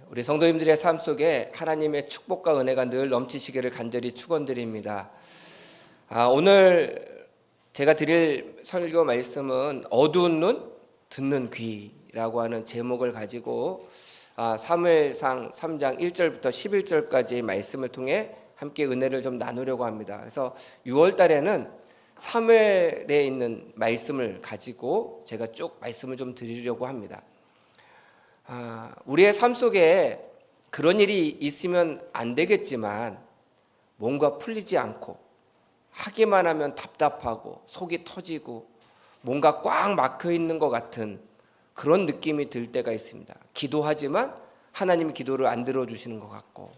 우리 성도님들의 삶 속에 하나님의 축복과 은혜가 늘 넘치시기를 간절히 축원드립니다. 오늘 제가 드릴 설교 말씀은 어두운 눈, 듣는 귀라고 하는 제목을 가지고 사무엘상 3장 1절부터 11절까지 말씀을 통해 함께 은혜를 좀 나누려고 합니다. 그래서 6월 달에는 사무엘에 있는 말씀을 가지고 제가 쭉 말씀을 좀 드리려고 합니다. 우리의 삶 속에 그런 일이 있으면 안 되겠지만 뭔가 풀리지 않고 하기만 하면 답답하고 속이 터지고 뭔가 꽉 막혀 있는 것 같은 그런 느낌이 들 때가 있습니다. 기도하지만 하나님이 기도를 안 들어주시는 것 같고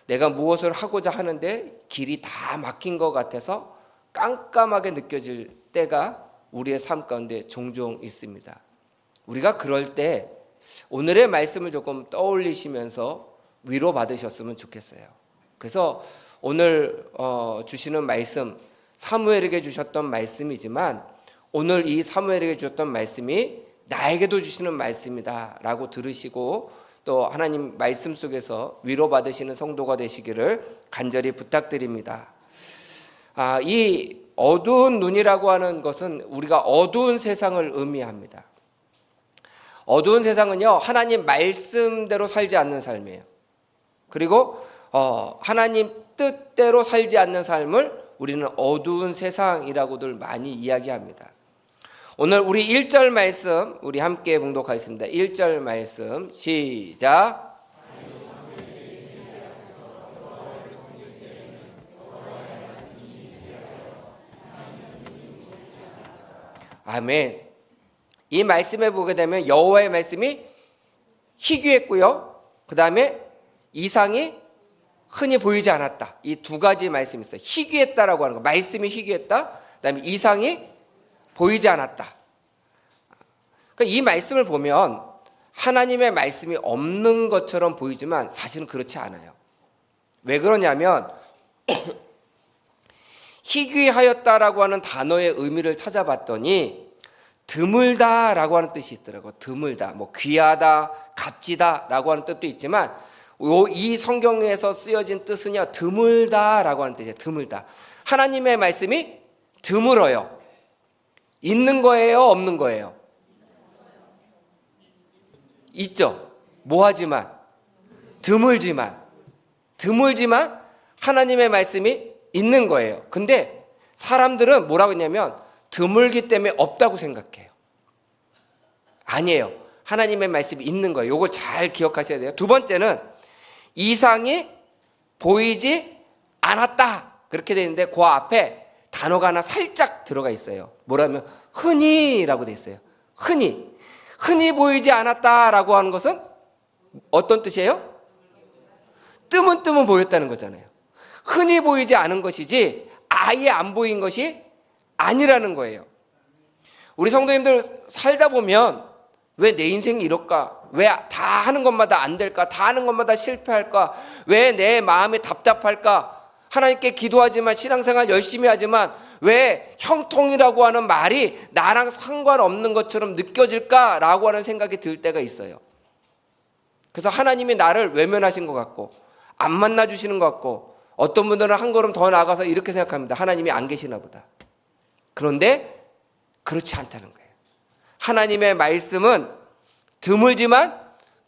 내가 무엇을 하고자 하는데 길이 다 막힌 것 같아서 깜깜하게 느껴질 때가 우리의 삶 가운데 종종 있습니다. 우리가 그럴 때 오늘의 말씀을 조금 떠올리시면서 위로받으셨으면 좋겠어요. 그래서 오늘 주시는 말씀, 사무엘에게 주셨던 말씀이지만 오늘 이 사무엘에게 주셨던 말씀이 나에게도 주시는 말씀이다 라고 들으시고 또 하나님 말씀 속에서 위로받으시는 성도가 되시기를 간절히 부탁드립니다. 이 어두운 눈이라고 하는 것은 우리가 어두운 세상을 의미합니다. 어두운 세상은요, 하나님 말씀대로 살지 않는 삶이에요. 그리고 하나님 뜻대로 살지 않는 삶을 우리는 어두운 세상이라고들 많이 이야기합니다. 오늘 우리 1절 말씀 우리 함께 봉독하겠습니다. 1절 말씀 시작. 아멘. 이 말씀에 보게 되면 여호와의 말씀이 희귀했고요. 그 다음에 이상이 흔히 보이지 않았다. 이 두 가지 말씀이 있어요. 희귀했다라고 하는 거, 말씀이 희귀했다. 그 다음에 이상이 보이지 않았다. 그러니까 이 말씀을 보면 하나님의 말씀이 없는 것처럼 보이지만 사실은 그렇지 않아요. 왜 그러냐면 희귀하였다라고 하는 단어의 의미를 찾아봤더니 드물다라고 하는 뜻이 있더라고요. 드물다, 뭐 귀하다, 값지다라고 하는 뜻도 있지만 이 성경에서 쓰여진 뜻은요, 드물다라고 하는 뜻이에요. 드물다. 하나님의 말씀이 드물어요. 있는 거예요, 없는 거예요? 있죠. 뭐하지만 드물지만 하나님의 말씀이 있는 거예요. 근데 사람들은 뭐라고 했냐면 드물기 때문에 없다고 생각해요. 아니에요. 하나님의 말씀이 있는 거예요. 이걸 잘 기억하셔야 돼요. 두 번째는 이상이 보이지 않았다. 그렇게 되어 있는데 그 앞에 단어가 하나 살짝 들어가 있어요. 뭐라면 흔히라고 되어 있어요. 흔히 보이지 않았다라고 하는 것은 어떤 뜻이에요? 뜨문뜨문 보였다는 거잖아요. 흔히 보이지 않은 것이지 아예 안 보인 것이 아니라는 거예요. 우리 성도님들 살다 보면 왜 내 인생이 이럴까? 왜 다 하는 것마다 안 될까? 다 하는 것마다 실패할까? 왜 내 마음이 답답할까? 하나님께 기도하지만 신앙생활 열심히 하지만 왜 형통이라고 하는 말이 나랑 상관없는 것처럼 느껴질까라고 하는 생각이 들 때가 있어요. 그래서 하나님이 나를 외면하신 것 같고 안 만나주시는 것 같고 어떤 분들은 한 걸음 더 나가서 이렇게 생각합니다. 하나님이 안 계시나 보다. 그런데 그렇지 않다는 거예요. 하나님의 말씀은 드물지만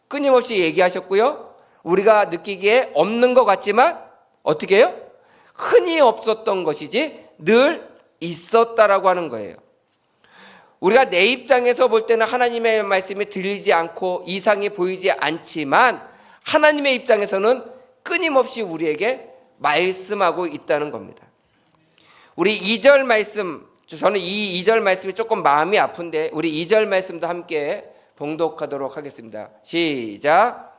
끊임없이 얘기하셨고요. 우리가 느끼기에 없는 것 같지만 어떻게 해요? 흔히 없었던 것이지 늘 있었다라고 하는 거예요. 우리가 내 입장에서 볼 때는 하나님의 말씀이 들리지 않고 이상이 보이지 않지만 하나님의 입장에서는 끊임없이 우리에게 말씀하고 있다는 겁니다. 우리 2절 말씀, 저는 이 2절 말씀이 조금 마음이 아픈데 우리 2절 말씀도 함께 봉독하도록 하겠습니다. 시작.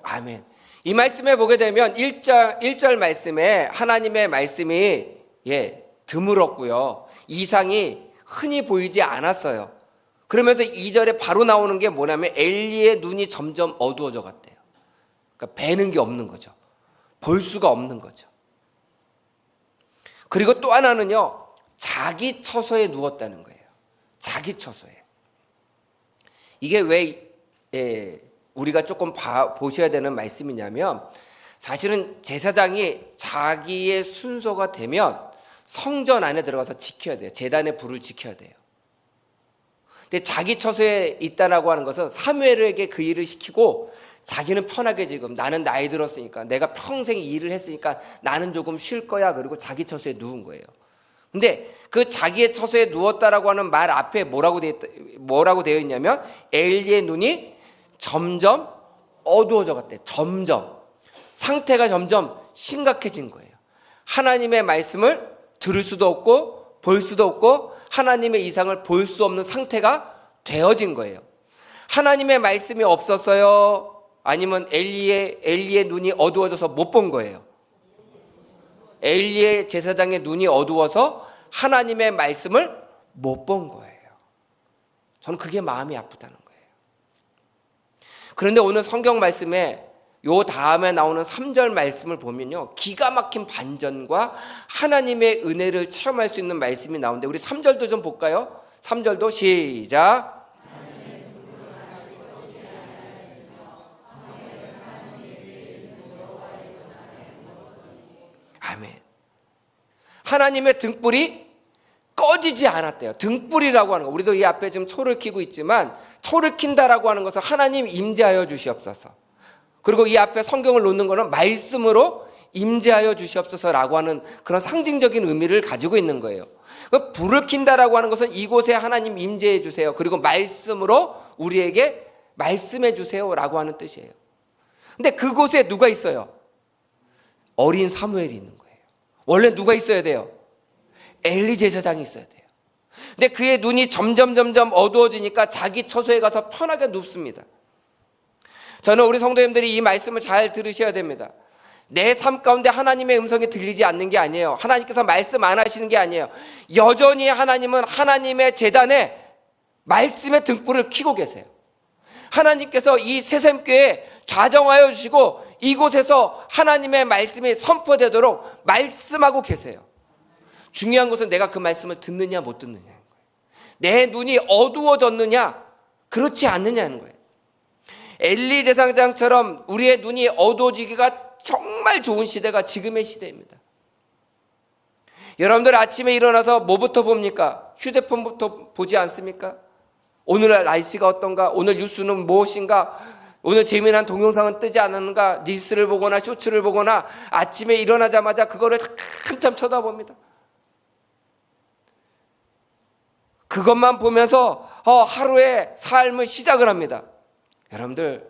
아멘. 이 말씀에 보게 되면 1절 말씀에 하나님의 말씀이 드물었고요. 이상이 흔히 보이지 않았어요. 그러면서 2절에 바로 나오는 게 뭐냐면 엘리의 눈이 점점 어두워져 갔대요. 그러니까 뵈는 게 없는 거죠. 볼 수가 없는 거죠. 그리고 또 하나는요, 자기 처소에 누웠다는 거예요. 자기 처소에. 이게 왜 우리가 조금 보셔야 되는 말씀이냐면, 사실은 제사장이 자기의 순서가 되면 성전 안에 들어가서 지켜야 돼요. 제단의 불을 지켜야 돼요. 근데 자기 처소에 있다라고 하는 것은 사무엘에게 그 일을 시키고, 자기는 편하게 지금 나는 나이 들었으니까, 내가 평생 일을 했으니까 나는 조금 쉴 거야. 그리고 자기 처소에 누운 거예요. 근데 그 자기의 처소에 누웠다라고 하는 말 앞에 뭐라고 되어 있냐면, 엘리의 눈이 점점 어두워져 갔대. 점점. 상태가 점점 심각해진 거예요. 하나님의 말씀을 들을 수도 없고 볼 수도 없고 하나님의 이상을 볼 수 없는 상태가 되어진 거예요. 하나님의 말씀이 없었어요? 아니면 엘리의 눈이 어두워져서 못 본 거예요? 엘리의 제사장의 눈이 어두워서 하나님의 말씀을 못 본 거예요. 저는 그게 마음이 아프다는 거예요. 그런데 오늘 성경 말씀에 요 다음에 나오는 3절 말씀을 보면요, 기가 막힌 반전과 하나님의 은혜를 체험할 수 있는 말씀이 나오는데, 우리 3절도 좀 볼까요? 3절도 시작. 아멘. 하나님의 등불이 꺼지지 않았대요. 등불이라고 하는 거, 우리도 이 앞에 지금 초를 켜고 있지만, 초를 킨다라고 하는 것은 하나님 임재하여 주시옵소서. 그리고 이 앞에 성경을 놓는 것은 말씀으로 임재하여 주시옵소서라고 하는 그런 상징적인 의미를 가지고 있는 거예요. 불을 킨다라고 하는 것은 이곳에 하나님 임재해 주세요. 그리고 말씀으로 우리에게 말씀해 주세요라고 하는 뜻이에요. 근데 그곳에 누가 있어요? 어린 사무엘이 있는 거예요. 원래 누가 있어야 돼요? 엘리 제사장이 있어야 돼요. 근데 그의 눈이 점점 어두워지니까 자기 처소에 가서 편하게 눕습니다. 저는 우리 성도님들이 이 말씀을 잘 들으셔야 됩니다. 내 삶 가운데 하나님의 음성이 들리지 않는 게 아니에요. 하나님께서 말씀 안 하시는 게 아니에요. 여전히 하나님은 하나님의 제단에 말씀의 등불을 켜고 계세요. 하나님께서 이 새샘교회에 좌정하여 주시고 이곳에서 하나님의 말씀이 선포되도록 말씀하고 계세요. 중요한 것은 내가 그 말씀을 듣느냐 못 듣느냐인 거예요. 내 눈이 어두워졌느냐 그렇지 않느냐는 거예요. 엘리 제사장처럼 우리의 눈이 어두워지기가 정말 좋은 시대가 지금의 시대입니다. 여러분들 아침에 일어나서 뭐부터 봅니까? 휴대폰부터 보지 않습니까? 오늘 날씨가 어떤가? 오늘 뉴스는 무엇인가? 오늘 재미난 동영상은 뜨지 않는가? 릴스를 보거나 쇼츠를 보거나 아침에 일어나자마자 그거를 한참 쳐다봅니다. 그것만 보면서 하루의 삶을 시작을 합니다. 여러분들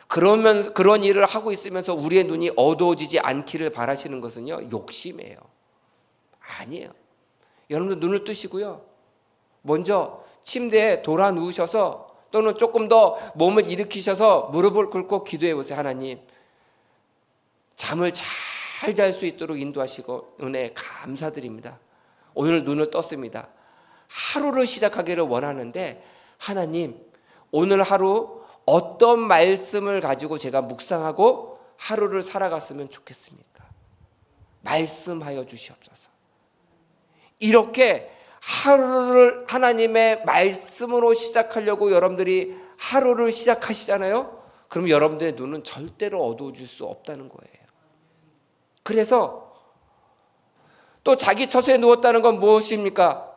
그런 일을 하고 있으면서 우리의 눈이 어두워지지 않기를 바라시는 것은요, 욕심이에요. 아니에요. 여러분들 눈을 뜨시고요, 먼저 침대에 돌아 누우셔서 또는 조금 더 몸을 일으키셔서 무릎을 꿇고 기도해 보세요. 하나님, 잠을 잘 잘 수 있도록 인도하시고 은혜 감사드립니다. 오늘 눈을 떴습니다. 하루를 시작하기를 원하는데 하나님, 오늘 하루 어떤 말씀을 가지고 제가 묵상하고 하루를 살아갔으면 좋겠습니까? 말씀하여 주시옵소서. 이렇게 하루를 하나님의 말씀으로 시작하려고 여러분들이 하루를 시작하시잖아요. 그럼 여러분들의 눈은 절대로 어두워질 수 없다는 거예요. 그래서 또 자기 처소에 누웠다는 건 무엇입니까?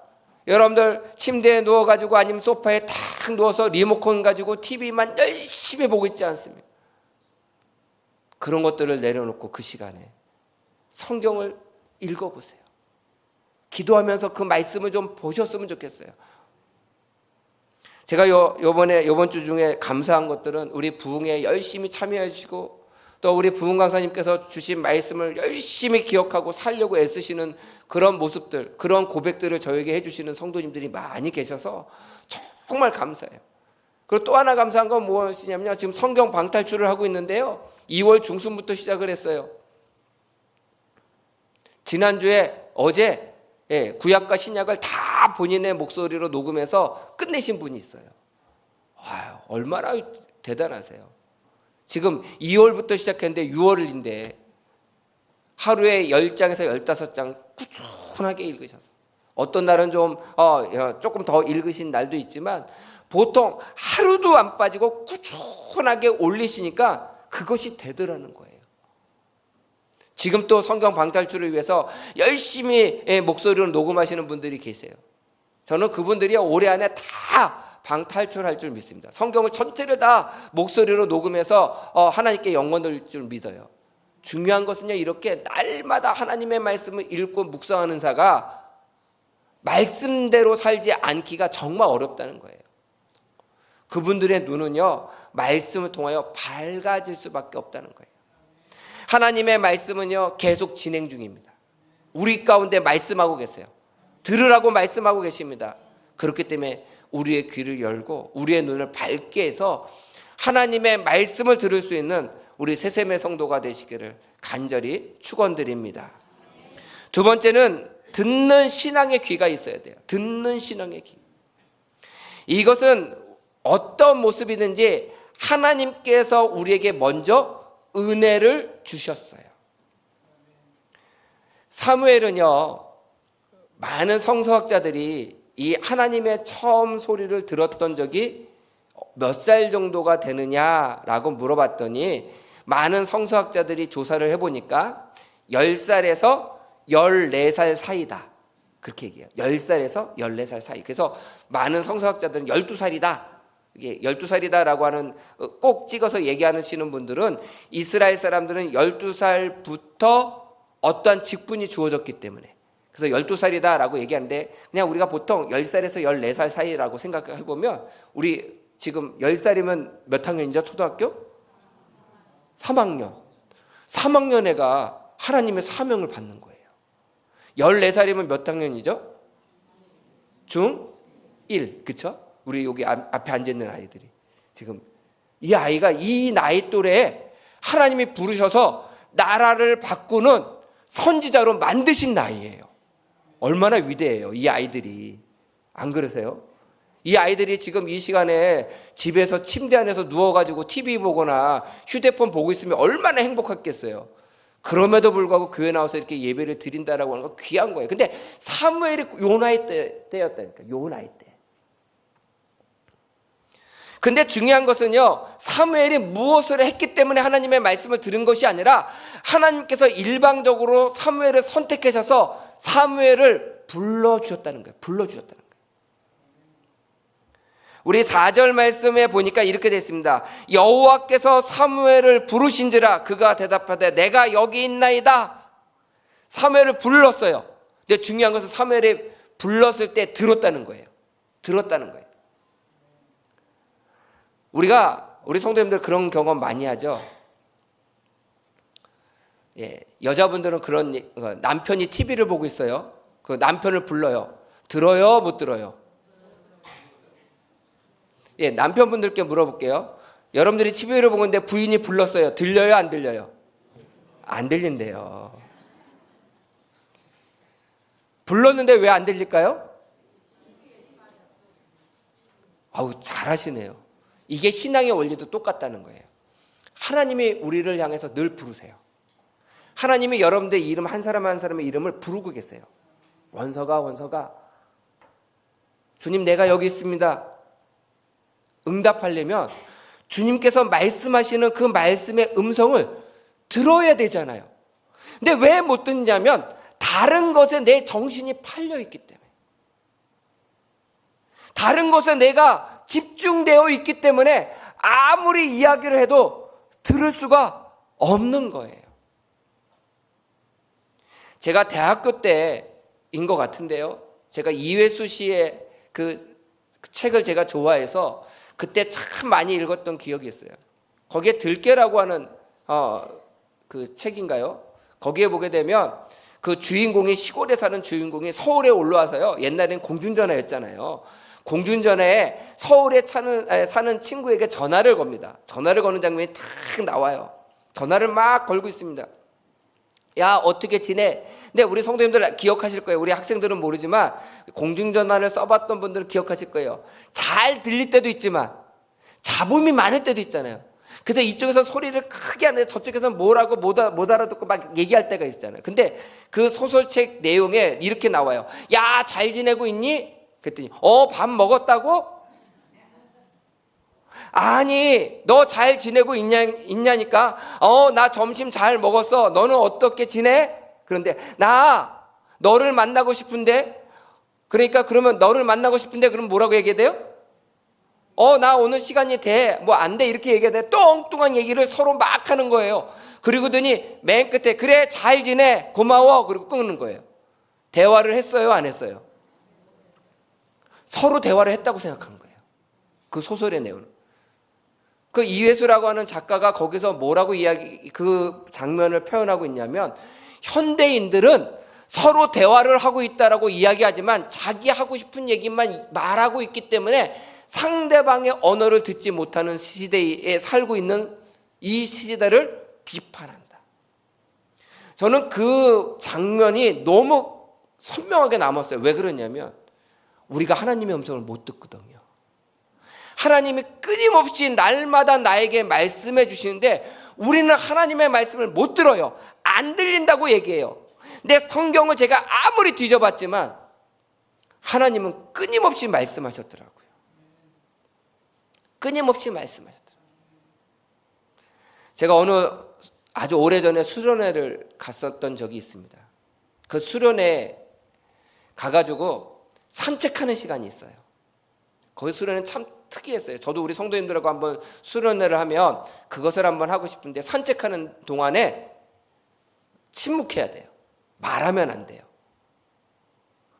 여러분들 침대에 누워가지고 아니면 소파에 탁 누워서 리모컨 가지고 TV만 열심히 보고 있지 않습니까? 그런 것들을 내려놓고 그 시간에 성경을 읽어보세요. 기도하면서 그 말씀을 좀 보셨으면 좋겠어요. 제가 요번 주 중에 감사한 것들은 우리 부흥에 열심히 참여해 주시고 또 우리 부흥 강사님께서 주신 말씀을 열심히 기억하고 살려고 애쓰시는 그런 모습들, 그런 고백들을 저에게 해주시는 성도님들이 많이 계셔서 정말 감사해요. 그리고 또 하나 감사한 건 무엇이냐면요, 지금 성경 방탈출을 하고 있는데요, 2월 중순부터 시작을 했어요. 지난주에 어제 구약과 신약을 다 본인의 목소리로 녹음해서 끝내신 분이 있어요. 와, 얼마나 대단하세요. 지금 2월부터 시작했는데 6월인데 하루에 10장에서 15장 꾸준하게 읽으셨어요. 어떤 날은 좀 조금 더 읽으신 날도 있지만 보통 하루도 안 빠지고 꾸준하게 올리시니까 그것이 되더라는 거예요. 지금 또 성경 방탈출을 위해서 열심히 목소리로 녹음하시는 분들이 계세요. 저는 그분들이 올해 안에 다 방탈출할 줄 믿습니다. 성경을 전체를 다 목소리로 녹음해서 하나님께 영원 돌릴 줄 믿어요. 중요한 것은요, 이렇게 날마다 하나님의 말씀을 읽고 묵상하는 자가 말씀대로 살지 않기가 정말 어렵다는 거예요. 그분들의 눈은요, 말씀을 통하여 밝아질 수밖에 없다는 거예요. 하나님의 말씀은요, 계속 진행 중입니다. 우리 가운데 말씀하고 계세요. 들으라고 말씀하고 계십니다. 그렇기 때문에 우리의 귀를 열고 우리의 눈을 밝게 해서 하나님의 말씀을 들을 수 있는 우리 새샘의 성도가 되시기를 간절히 축원드립니다. 두 번째는 듣는 신앙의 귀가 있어야 돼요. 듣는 신앙의 귀. 이것은 어떤 모습이든지 하나님께서 우리에게 먼저 은혜를 주셨어요. 사무엘은요, 많은 성서학자들이 이 하나님의 처음 소리를 들었던 적이 몇 살 정도가 되느냐라고 물어봤더니 많은 성서학자들이 조사를 해보니까 10살에서 14살 사이다. 그렇게 얘기해요. 10살에서 14살 사이. 그래서 많은 성서학자들은 12살이다. 이게 12살이다라고 하는, 꼭 찍어서 얘기하시는 분들은 이스라엘 사람들은 12살부터 어떠한 직분이 주어졌기 때문에, 그래서 12살이다라고 얘기하는데, 그냥 우리가 보통 10살에서 14살 사이라고 생각해보면, 우리 지금 10살이면 몇 학년이죠? 초등학교? 3학년. 3학년 애가 하나님의 사명을 받는 거예요. 14살이면 몇 학년이죠? 중1. 그쵸? 우리 여기 앞에 앉아있는 아이들이. 지금 이 아이가 이 나이 또래에 하나님이 부르셔서 나라를 바꾸는 선지자로 만드신 나이예요. 얼마나 위대해요, 이 아이들이. 안 그러세요? 이 아이들이 지금 이 시간에 집에서 침대 안에서 누워가지고 TV 보거나 휴대폰 보고 있으면 얼마나 행복했겠어요. 그럼에도 불구하고 교회 나와서 이렇게 예배를 드린다라고 하는 건 귀한 거예요. 근데 사무엘이 요 나이 때였다니까. 요 나이 때. 근데 중요한 것은요, 사무엘이 무엇을 했기 때문에 하나님의 말씀을 들은 것이 아니라 하나님께서 일방적으로 사무엘을 선택하셔서 사무엘을 불러주셨다는 거예요. 불러주셨다는 거예요. 우리 4절 말씀에 보니까 이렇게 되어 있습니다. 여호와께서 사무엘을 부르신지라 그가 대답하되 내가 여기 있나이다. 사무엘을 불렀어요. 근데 중요한 것은 사무엘이 불렀을 때 들었다는 거예요. 들었다는 거예요. 우리 성도님들 그런 경험 많이 하죠. 예, 여자분들은 그런, 남편이 TV를 보고 있어요. 그 남편을 불러요. 들어요? 못 들어요? 예, 남편분들께 물어볼게요. 여러분들이 TV를 보고 있는데 부인이 불렀어요. 들려요? 안 들려요? 안 들린대요. 불렀는데 왜 안 들릴까요? 아우, 잘하시네요. 이게 신앙의 원리도 똑같다는 거예요. 하나님이 우리를 향해서 늘 부르세요. 하나님이 여러분들 이름 한 사람 한 사람의 이름을 부르고 계세요. 원서가 주님 내가 여기 있습니다. 응답하려면 주님께서 말씀하시는 그 말씀의 음성을 들어야 되잖아요. 근데 왜 못 듣냐면 다른 것에 내 정신이 팔려 있기 때문에, 다른 것에 내가 집중되어 있기 때문에 아무리 이야기를 해도 들을 수가 없는 거예요. 제가 대학교 때인 것 같은데요, 제가 이회수 씨의 그 책을 제가 좋아해서 그때 참 많이 읽었던 기억이 있어요. 거기에 들깨라고 하는 그 책인가요? 거기에 보게 되면 그 주인공이, 시골에 사는 주인공이 서울에 올라와서요, 옛날엔 공중전화였잖아요. 공중전화에 서울에 사는 친구에게 전화를 겁니다. 전화를 거는 장면이 탁 나와요. 전화를 막 걸고 있습니다. 야, 어떻게 지내? 근데 우리 성도님들 기억하실 거예요. 우리 학생들은 모르지만 공중전화를 써봤던 분들은 기억하실 거예요. 잘 들릴 때도 있지만 잡음이 많을 때도 있잖아요. 그래서 이쪽에서 소리를 크게 하는데 저쪽에서 뭐라고 못 알아듣고 막 얘기할 때가 있잖아요. 근데 그 소설책 내용에 이렇게 나와요. 야, 잘 지내고 있니? 그랬더니 밥 먹었다고? 아니, 너 잘 지내고 있냐니까. 나 점심 잘 먹었어. 너는 어떻게 지내? 그런데 나 너를 만나고 싶은데. 그러니까 그러면 너를 만나고 싶은데 그럼 뭐라고 얘기해야 돼요? 나 오늘 시간이 돼. 뭐 안 돼. 이렇게 얘기해야 돼. 뚱뚱한 얘기를 서로 막 하는 거예요. 그리고더니 맨 끝에 그래 잘 지내 고마워 그리고 끊는 거예요. 대화를 했어요 안 했어요? 서로 대화를 했다고 생각한 거예요. 그 소설의 내용은. 그 이회수라고 하는 작가가 거기서 뭐라고 그 장면을 표현하고 있냐면, 현대인들은 서로 대화를 하고 있다라고 이야기하지만 자기 하고 싶은 얘기만 말하고 있기 때문에 상대방의 언어를 듣지 못하는 시대에 살고 있는 이 시대를 비판한다. 저는 그 장면이 너무 선명하게 남았어요. 왜 그러냐면 우리가 하나님의 음성을 못 듣거든요. 하나님이 끊임없이 날마다 나에게 말씀해 주시는데 우리는 하나님의 말씀을 못 들어요. 안 들린다고 얘기해요. 근데 성경을 제가 아무리 뒤져봤지만 하나님은 끊임없이 말씀하셨더라고요. 끊임없이 말씀하셨더라고요. 제가 아주 오래전에 수련회를 갔었던 적이 있습니다. 그 수련회 가가지고 산책하는 시간이 있어요. 거기 수련회는 참 특이했어요. 저도 우리 성도님들하고 한번 수련회를 하면 그것을 한번 하고 싶은데 산책하는 동안에 침묵해야 돼요. 말하면 안 돼요.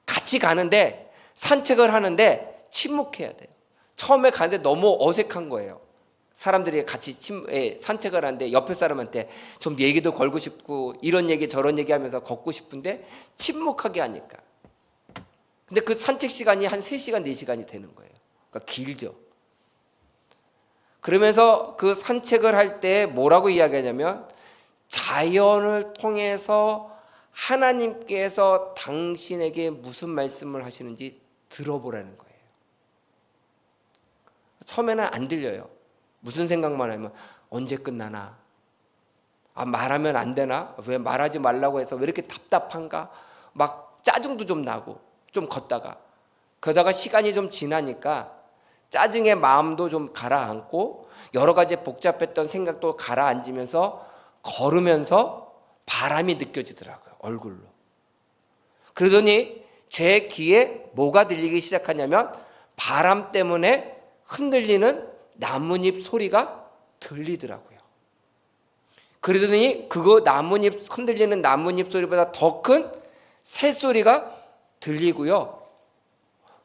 같이 가는데 산책을 하는데 침묵해야 돼요. 처음에 가는데 너무 어색한 거예요. 사람들이 같이 산책을 하는데 옆에 사람한테 좀 얘기도 걸고 싶고 이런 얘기 저런 얘기 하면서 걷고 싶은데 침묵하게 하니까. 근데 그 산책 시간이 한 3시간 4시간이 되는 거예요. 그러니까 길죠. 그러면서 그 산책을 할 때 뭐라고 이야기하냐면 자연을 통해서 하나님께서 당신에게 무슨 말씀을 하시는지 들어보라는 거예요. 처음에는 안 들려요. 무슨 생각만 하면 언제 끝나나? 말하면 안 되나? 왜 말하지 말라고 해서 왜 이렇게 답답한가? 막 짜증도 좀 나고 좀 걷다가 그러다가 시간이 좀 지나니까 짜증의 마음도 좀 가라앉고 여러 가지 복잡했던 생각도 가라앉으면서 걸으면서 바람이 느껴지더라고요. 얼굴로. 그러더니 제 귀에 뭐가 들리기 시작하냐면 바람 때문에 흔들리는 나뭇잎 소리가 들리더라고요. 그러더니 그거 흔들리는 나뭇잎 소리보다 더 큰 새소리가 들리고요.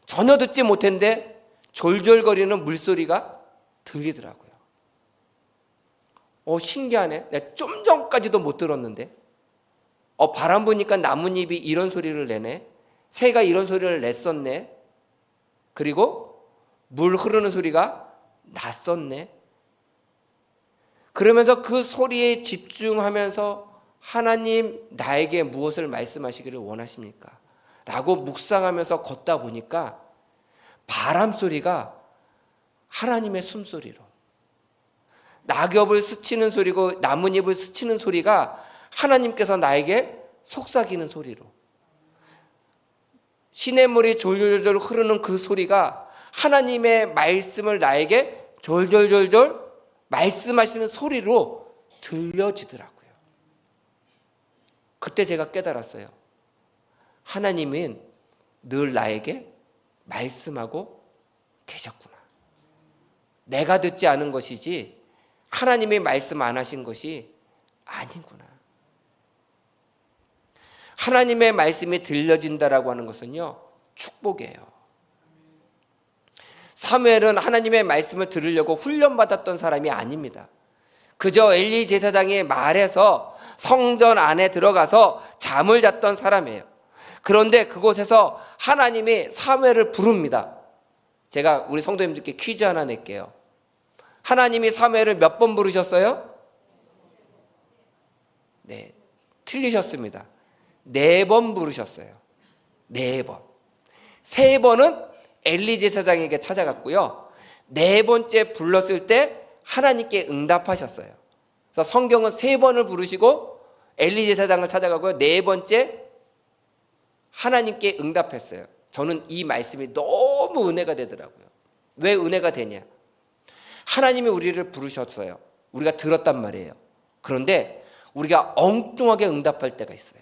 전혀 듣지 못했는데 졸졸거리는 물소리가 들리더라고요. 신기하네. 내가 좀 전까지도 못 들었는데 바람 부니까 나뭇잎이 이런 소리를 내네. 새가 이런 소리를 냈었네. 그리고 물 흐르는 소리가 났었네. 그러면서 그 소리에 집중하면서 하나님 나에게 무엇을 말씀하시기를 원하십니까? 라고 묵상하면서 걷다 보니까 바람 소리가 하나님의 숨소리로, 낙엽을 스치는 소리고 나뭇잎을 스치는 소리가 하나님께서 나에게 속삭이는 소리로, 시냇물이 졸졸졸 흐르는 그 소리가 하나님의 말씀을 나에게 졸졸졸졸 말씀하시는 소리로 들려지더라고요. 그때 제가 깨달았어요. 하나님은 늘 나에게 말씀하고 계셨구나. 내가 듣지 않은 것이지 하나님이 말씀 안 하신 것이 아니구나. 하나님의 말씀이 들려진다라고 하는 것은요, 축복이에요. 사무엘은 하나님의 말씀을 들으려고 훈련받았던 사람이 아닙니다. 그저 엘리 제사장의 말에서 성전 안에 들어가서 잠을 잤던 사람이에요. 그런데 그곳에서 하나님이 사무엘을 부릅니다. 제가 우리 성도님들께 퀴즈 하나 낼게요. 하나님이 사무엘을 몇 번 부르셨어요? 네, 틀리셨습니다. 4번 부르셨어요. 4번. 3번은 엘리 제사장에게 찾아갔고요. 4번째 불렀을 때 하나님께 응답하셨어요. 그래서 성경은 3번을 부르시고 엘리 제사장을 찾아가고요. 4번째 하나님께 응답했어요. 저는 이 말씀이 너무 은혜가 되더라고요. 왜 은혜가 되냐? 하나님이 우리를 부르셨어요. 우리가 들었단 말이에요. 그런데 우리가 엉뚱하게 응답할 때가 있어요.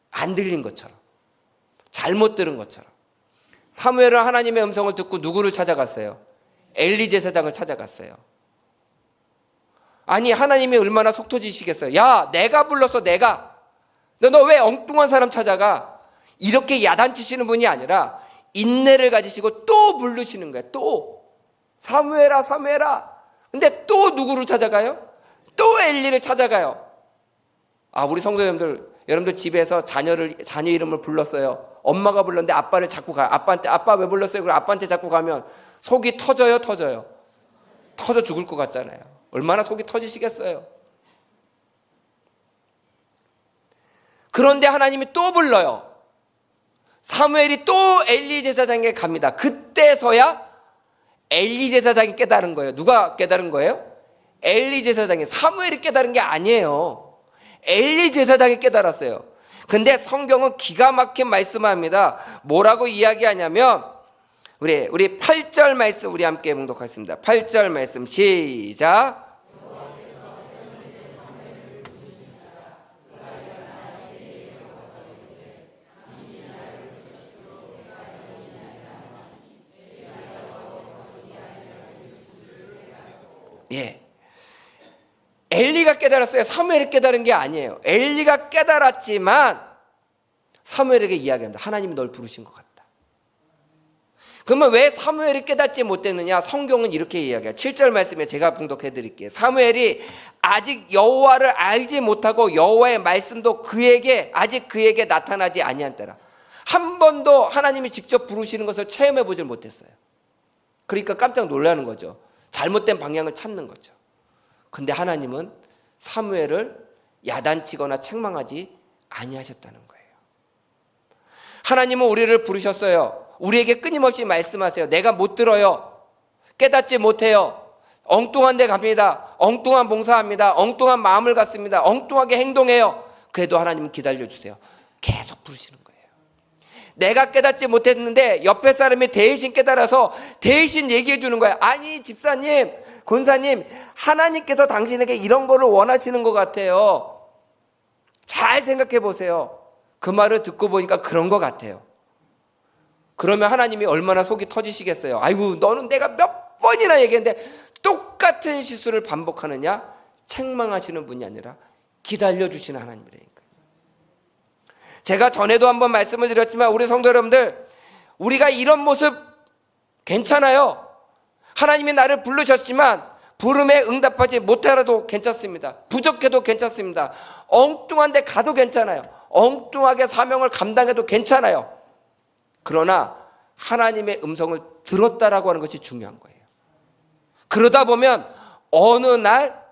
안 들린 것처럼, 잘못 들은 것처럼. 사무엘은 하나님의 음성을 듣고 누구를 찾아갔어요? 엘리 제사장을 찾아갔어요. 아니, 하나님이 얼마나 속 터지시겠어요? 야, 내가 불렀어, 내가. 너 왜 엉뚱한 사람 찾아가? 이렇게 야단치시는 분이 아니라 인내를 가지시고 또 부르시는 거예요. 또 사무엘아, 사무엘아. 근데 또 누구를 찾아가요? 또 엘리를 찾아가요. 아, 우리 성도님들, 여러분들 집에서 자녀 이름을 불렀어요. 엄마가 불렀는데 아빠를 자꾸 가요. 아빠한테 아빠 왜 불렀어요? 그럼 아빠한테 자꾸 가면 속이 터져요, 터져요? 터져 죽을 것 같잖아요. 얼마나 속이 터지시겠어요? 그런데 하나님이 또 불러요. 사무엘이 또 엘리 제사장에게 갑니다. 그때서야 엘리 제사장이 깨달은 거예요. 누가 깨달은 거예요? 엘리 제사장이. 사무엘이 깨달은 게 아니에요. 엘리 제사장이 깨달았어요. 근데 성경은 기가 막힌 말씀을 합니다. 뭐라고 이야기하냐면 우리 8절 말씀 우리 함께 봉독하겠습니다. 8절 말씀 시작. 예. 엘리가 깨달았어요. 사무엘이 깨달은 게 아니에요. 엘리가 깨달았지만 사무엘에게 이야기합니다. 하나님이 널 부르신 것 같다. 그러면 왜 사무엘이 깨닫지 못했느냐? 성경은 이렇게 이야기해요. 7절 말씀에 제가 봉독해 드릴게요. 사무엘이 아직 여호와를 알지 못하고 여호와의 말씀도 아직 그에게 나타나지 아니한 때라. 한 번도 하나님이 직접 부르시는 것을 체험해 보질 못했어요. 그러니까 깜짝 놀라는 거죠. 잘못된 방향을 찾는 거죠. 근데 하나님은 사무엘을 야단치거나 책망하지 아니하셨다는 거예요. 하나님은 우리를 부르셨어요. 우리에게 끊임없이 말씀하세요. 내가 못 들어요. 깨닫지 못해요. 엉뚱한 데 갑니다. 엉뚱한 봉사합니다. 엉뚱한 마음을 갖습니다. 엉뚱하게 행동해요. 그래도 하나님은 기다려주세요. 계속 부르시는 거예요. 내가 깨닫지 못했는데 옆에 사람이 대신 깨달아서 대신 얘기해 주는 거예요. 아니, 집사님, 권사님, 하나님께서 당신에게 이런 거를 원하시는 것 같아요. 잘 생각해 보세요. 그 말을 듣고 보니까 그런 것 같아요. 그러면 하나님이 얼마나 속이 터지시겠어요. 아이고, 너는 내가 몇 번이나 얘기했는데 똑같은 실수를 반복하느냐? 책망하시는 분이 아니라 기다려주시는 하나님이라니까요. 제가 전에도 한번 말씀을 드렸지만 우리 성도 여러분들, 우리가 이런 모습 괜찮아요. 하나님이 나를 부르셨지만 부름에 응답하지 못하라도 괜찮습니다. 부족해도 괜찮습니다. 엉뚱한 데 가도 괜찮아요. 엉뚱하게 사명을 감당해도 괜찮아요. 그러나 하나님의 음성을 들었다라고 하는 것이 중요한 거예요. 그러다 보면 어느 날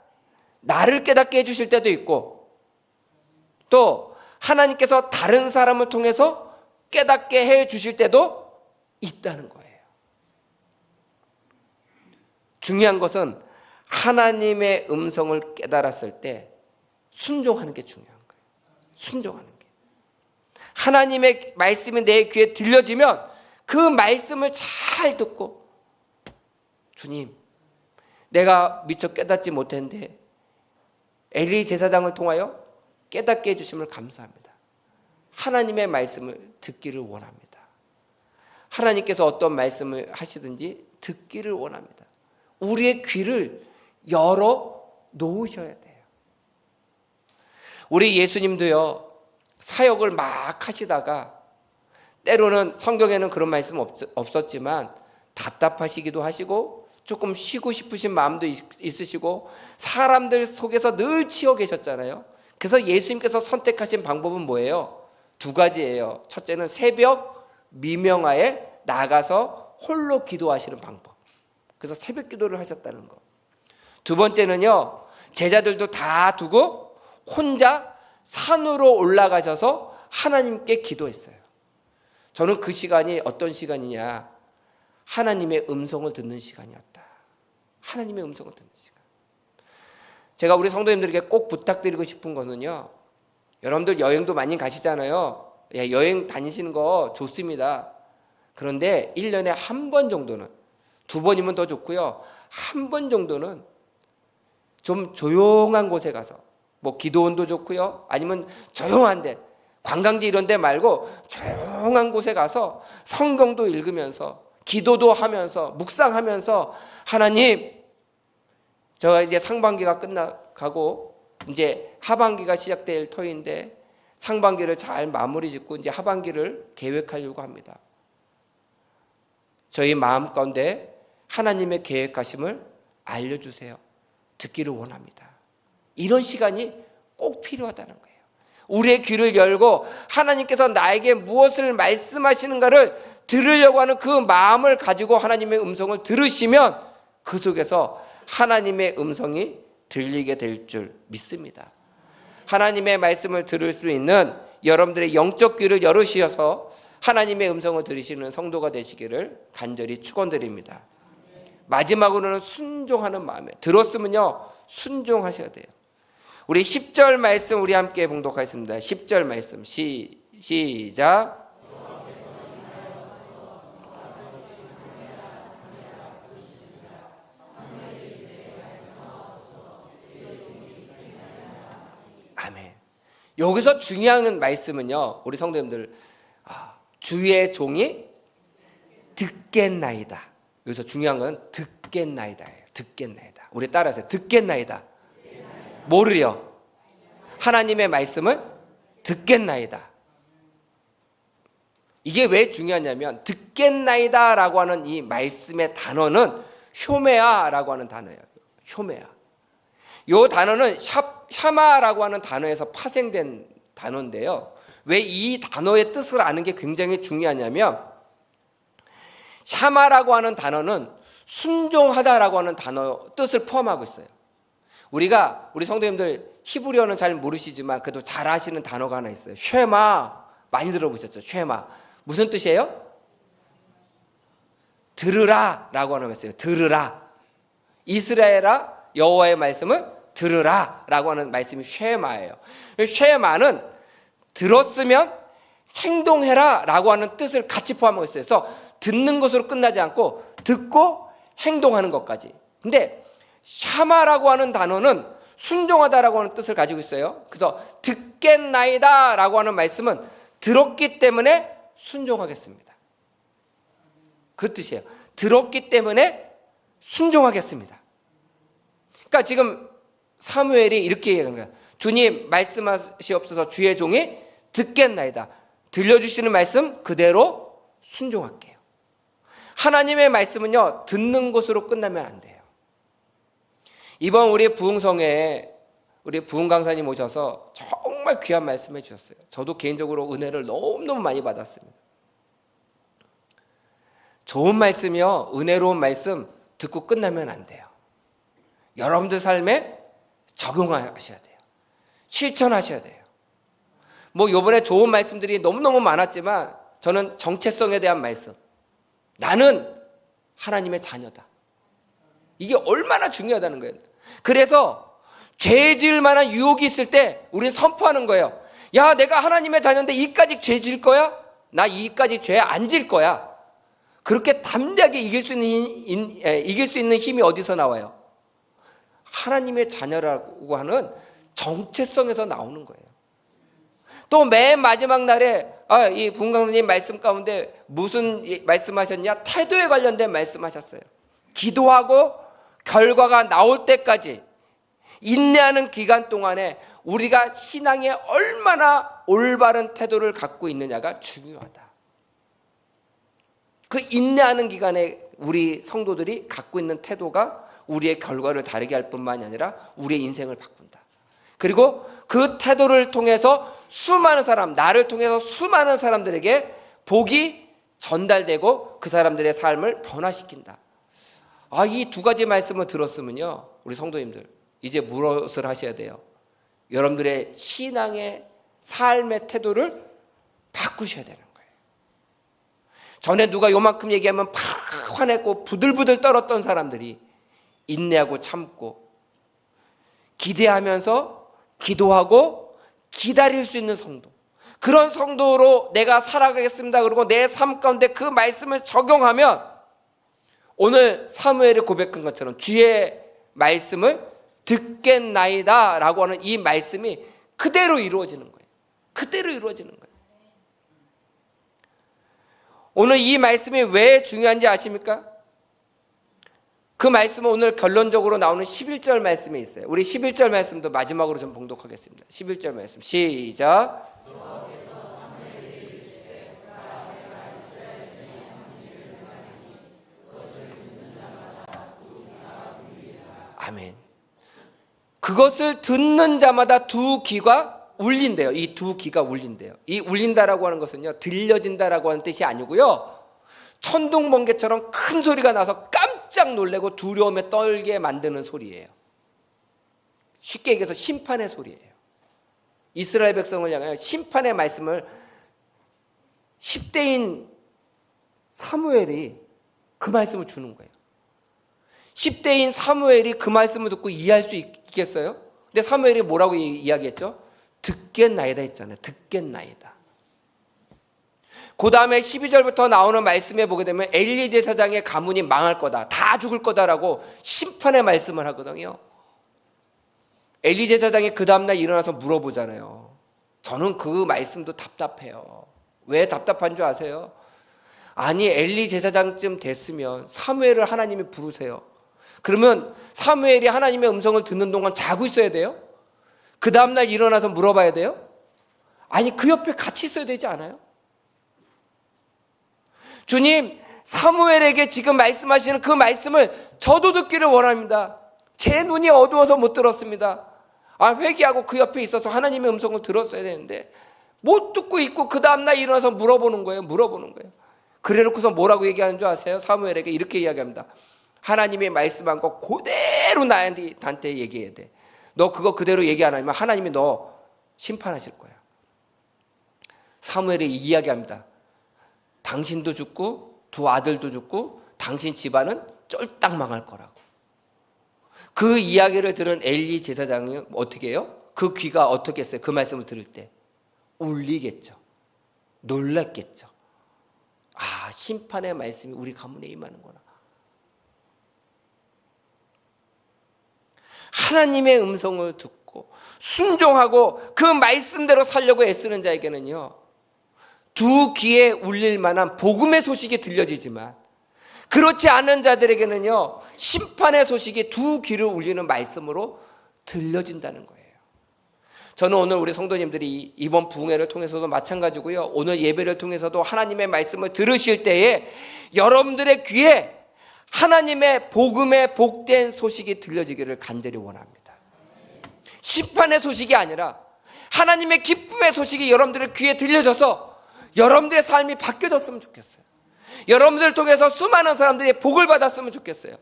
나를 깨닫게 해주실 때도 있고 또 하나님께서 다른 사람을 통해서 깨닫게 해주실 때도 있다는 거예요. 중요한 것은 하나님의 음성을 깨달았을 때 순종하는 게 중요한 거예요. 순종하는 게. 하나님의 말씀이 내 귀에 들려지면 그 말씀을 잘 듣고 주님, 내가 미처 깨닫지 못했는데 엘리 제사장을 통하여 깨닫게 해주심을 감사합니다. 하나님의 말씀을 듣기를 원합니다. 하나님께서 어떤 말씀을 하시든지 듣기를 원합니다. 우리의 귀를 열어 놓으셔야 돼요. 우리 예수님도요, 사역을 막 하시다가 때로는 성경에는 그런 말씀 없었지만 답답하시기도 하시고 조금 쉬고 싶으신 마음도 있으시고 사람들 속에서 늘 치여 계셨잖아요. 그래서 예수님께서 선택하신 방법은 뭐예요? 2가지예요. 첫째는 새벽 미명하에 나가서 홀로 기도하시는 방법. 그래서 새벽 기도를 하셨다는 거. 2번째는요, 제자들도 다 두고 혼자 산으로 올라가셔서 하나님께 기도했어요. 저는 그 시간이 어떤 시간이냐? 하나님의 음성을 듣는 시간이었다. 하나님의 음성을 듣는 시간. 제가 우리 성도님들에게 꼭 부탁드리고 싶은 거는요, 여러분들 여행도 많이 가시잖아요. 예, 여행 다니시는 거 좋습니다. 그런데 1년에 한 번 정도는, 2번이면 더 좋고요, 한 번 정도는 좀 조용한 곳에 가서, 뭐 기도원도 좋고요, 아니면 조용한데, 관광지 이런 데 말고 조용한 곳에 가서 성경도 읽으면서 기도도 하면서 묵상하면서, 하나님, 저 이제 상반기가 끝나가고 이제 하반기가 시작될 터인데 상반기를 잘 마무리 짓고 이제 하반기를 계획하려고 합니다. 저희 마음 가운데 하나님의 계획하심을 알려주세요. 듣기를 원합니다. 이런 시간이 꼭 필요하다는 거예요. 우리의 귀를 열고 하나님께서 나에게 무엇을 말씀하시는가를 들으려고 하는 그 마음을 가지고 하나님의 음성을 들으시면 그 속에서 하나님의 음성이 들리게 될 줄 믿습니다. 하나님의 말씀을 들을 수 있는 여러분들의 영적 귀를 열으셔서 하나님의 음성을 들으시는 성도가 되시기를 간절히 축원드립니다. 마지막으로는 순종하는 마음에, 들었으면요 순종하셔야 돼요. 우리 10절 말씀 우리 함께 봉독하겠습니다. 10절 말씀 시작. 아멘. 여기서 중요한 말씀은요, 우리 성도님들, 주의 종이 듣겠나이다. 여기서 중요한 건 듣겠나이다예요. 듣겠나이다. 우리 따라하세요. 듣겠나이다. 뭐를요? 하나님의 말씀을 듣겠나이다. 이게 왜 중요하냐면, 듣겠나이다라고 하는 이 말씀의 단어는 효메아라고 하는 단어예요. 효메아. 이 단어는 샤마라고 하는 단어에서 파생된 단어인데요. 왜 이 단어의 뜻을 아는 게 굉장히 중요하냐면, 샤마라고 하는 단어는 순종하다라고 하는 단어 뜻을 포함하고 있어요. 우리 성도님들 히브리어는 잘 모르시지만 그래도 잘 아시는 단어가 하나 있어요. 쉐마, 많이 들어보셨죠? 쉐마. 무슨 뜻이에요? 들으라 라고 하는 말씀이에요. 들으라. 이스라엘아, 여호와의 말씀을 들으라 라고 하는 말씀이 쉐마예요. 쉐마는 들었으면 행동해라 라고 하는 뜻을 같이 포함하고 있어요. 그래서 듣는 것으로 끝나지 않고 듣고 행동하는 것까지. 근데 샤마라고 하는 단어는 순종하다라고 하는 뜻을 가지고 있어요. 그래서 듣겠나이다 라고 하는 말씀은 들었기 때문에 순종하겠습니다. 그 뜻이에요. 들었기 때문에 순종하겠습니다. 그러니까 지금 사무엘이 이렇게 얘기하는 거예요. 주님 말씀하시옵소서, 주의 종이 듣겠나이다. 들려주시는 말씀 그대로 순종할게요. 하나님의 말씀은요, 듣는 것으로 끝나면 안 돼요. 이번 우리 부흥성에 우리 부흥 강사님 오셔서 정말 귀한 말씀 해주셨어요. 저도 개인적으로 은혜를 너무너무 많이 받았습니다. 좋은 말씀이요, 은혜로운 말씀 듣고 끝나면 안 돼요. 여러분들 삶에 적용하셔야 돼요. 실천하셔야 돼요. 뭐 이번에 좋은 말씀들이 너무너무 많았지만 저는 정체성에 대한 말씀, 나는 하나님의 자녀다, 이게 얼마나 중요하다는 거예요. 그래서 죄 지을 만한 유혹이 있을 때 우리는 선포하는 거예요. 야, 내가 하나님의 자녀인데 이까지 죄 지을 거야? 나 이까지 죄 안 질 거야. 그렇게 담대하게 이길 수 있는 힘이 어디서 나와요? 하나님의 자녀라고 하는 정체성에서 나오는 거예요. 또 맨 마지막 날에 이 부흥강사님 말씀 가운데 무슨 말씀하셨냐? 태도에 관련된 말씀하셨어요. 기도하고 결과가 나올 때까지 인내하는 기간 동안에 우리가 신앙에 얼마나 올바른 태도를 갖고 있느냐가 중요하다. 그 인내하는 기간에 우리 성도들이 갖고 있는 태도가 우리의 결과를 다르게 할 뿐만이 아니라 우리의 인생을 바꾼다. 그리고 그 태도를 통해서 수많은 사람, 나를 통해서 수많은 사람들에게 복이 전달되고 그 사람들의 삶을 변화시킨다. 이 두 가지 말씀을 들었으면요, 우리 성도님들 이제 무엇을 하셔야 돼요? 여러분들의 신앙의 삶의 태도를 바꾸셔야 되는 거예요. 전에 누가 요만큼 얘기하면 팍 화냈고 부들부들 떨었던 사람들이 인내하고 참고 기대하면서 기도하고 기다릴 수 있는 성도, 그런 성도로 내가 살아가겠습니다. 그리고 내 삶 가운데 그 말씀을 적용하면 오늘 사무엘이 고백한 것처럼 주의 말씀을 듣겠나이다 라고 하는 이 말씀이 그대로 이루어지는 거예요. 그대로 이루어지는 거예요. 오늘 이 말씀이 왜 중요한지 아십니까? 그 말씀은 오늘 결론적으로 나오는 11절 말씀에 있어요. 우리 11절 말씀도 마지막으로 좀 봉독하겠습니다. 11절 말씀 시작. 아멘. 그것을 듣는 자마다 두 귀가 울린대요. 이 두 귀가 울린대요. 이 울린다라고 하는 것은요, 들려진다라고 하는 뜻이 아니고요, 천둥번개처럼 큰 소리가 나서 깜짝 놀래고 두려움에 떨게 만드는 소리예요. 쉽게 얘기해서 심판의 소리예요. 이스라엘 백성을 향하여 심판의 말씀을 10대인 사무엘이 그 말씀을 주는 거예요. 10대인 사무엘이 그 말씀을 듣고 이해할 수 있겠어요? 근데 사무엘이 뭐라고 이야기했죠? 듣겠나이다 했잖아요. 듣겠나이다. 그 다음에 12절부터 나오는 말씀에 보게 되면 엘리 제사장의 가문이 망할 거다, 다 죽을 거다라고 심판의 말씀을 하거든요. 엘리 제사장이 그 다음날 일어나서 물어보잖아요. 저는 그 말씀도 답답해요. 왜 답답한 줄 아세요? 아니, 엘리 제사장쯤 됐으면 사무엘을 하나님이 부르세요. 그러면 사무엘이 하나님의 음성을 듣는 동안 자고 있어야 돼요? 그 다음날 일어나서 물어봐야 돼요? 아니, 그 옆에 같이 있어야 되지 않아요? 주님, 사무엘에게 지금 말씀하시는 그 말씀을 저도 듣기를 원합니다. 제 눈이 어두워서 못 들었습니다. 회개하고 그 옆에 있어서 하나님의 음성을 들었어야 되는데 못 듣고 있고 그 다음날 일어나서 물어보는 거예요. 그래놓고서 뭐라고 얘기하는 줄 아세요? 사무엘에게 이렇게 이야기합니다. 하나님이 말씀한 거 그대로 나한테 얘기해야 돼. 너 그거 그대로 얘기 안 하면 하나님이 너 심판하실 거야. 사무엘이 이야기합니다. 당신도 죽고 두 아들도 죽고 당신 집안은 쫄딱 망할 거라고. 그 이야기를 들은 엘리 제사장이 어떻게 해요? 그 귀가 어떻게 했어요? 그 말씀을 들을 때 울리겠죠. 놀랐겠죠. 심판의 말씀이 우리 가문에 임하는구나. 하나님의 음성을 듣고 순종하고 그 말씀대로 살려고 애쓰는 자에게는요, 두 귀에 울릴 만한 복음의 소식이 들려지지만 그렇지 않은 자들에게는요, 심판의 소식이 두 귀를 울리는 말씀으로 들려진다는 거예요. 저는 오늘 우리 성도님들이 이번 부흥회를 통해서도 마찬가지고요, 오늘 예배를 통해서도 하나님의 말씀을 들으실 때에 여러분들의 귀에 하나님의 복음의 복된 소식이 들려지기를 간절히 원합니다. 심판의 소식이 아니라 하나님의 기쁨의 소식이 여러분들의 귀에 들려져서 여러분들의 삶이 바뀌어졌으면 좋겠어요. 여러분들을 통해서 수많은 사람들이 복을 받았으면 좋겠어요.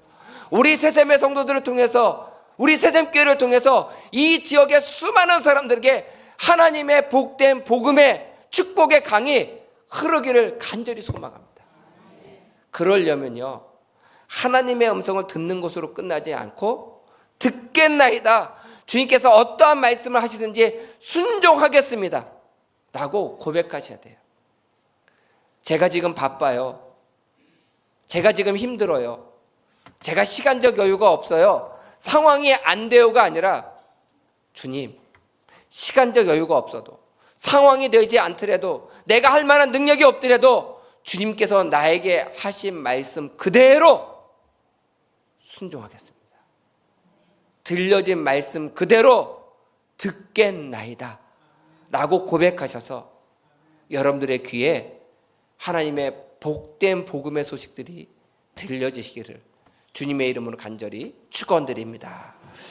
우리 새샘의 성도들을 통해서, 우리 새샘교회를 통해서 이 지역의 수많은 사람들에게 하나님의 복된 복음의 축복의 강이 흐르기를 간절히 소망합니다. 그러려면요, 하나님의 음성을 듣는 것으로 끝나지 않고 듣겠나이다, 주님께서 어떠한 말씀을 하시든지 순종하겠습니다 라고 고백하셔야 돼요. 제가 지금 바빠요. 제가 지금 힘들어요. 제가 시간적 여유가 없어요. 상황이 안 돼요가 아니라, 주님, 시간적 여유가 없어도, 상황이 되지 않더라도, 내가 할 만한 능력이 없더라도 주님께서 나에게 하신 말씀 그대로 순종하겠습니다. 들려진 말씀 그대로 듣겠나이다 라고 고백하셔서 여러분들의 귀에 하나님의 복된 복음의 소식들이 들려지시기를 주님의 이름으로 간절히 축원드립니다.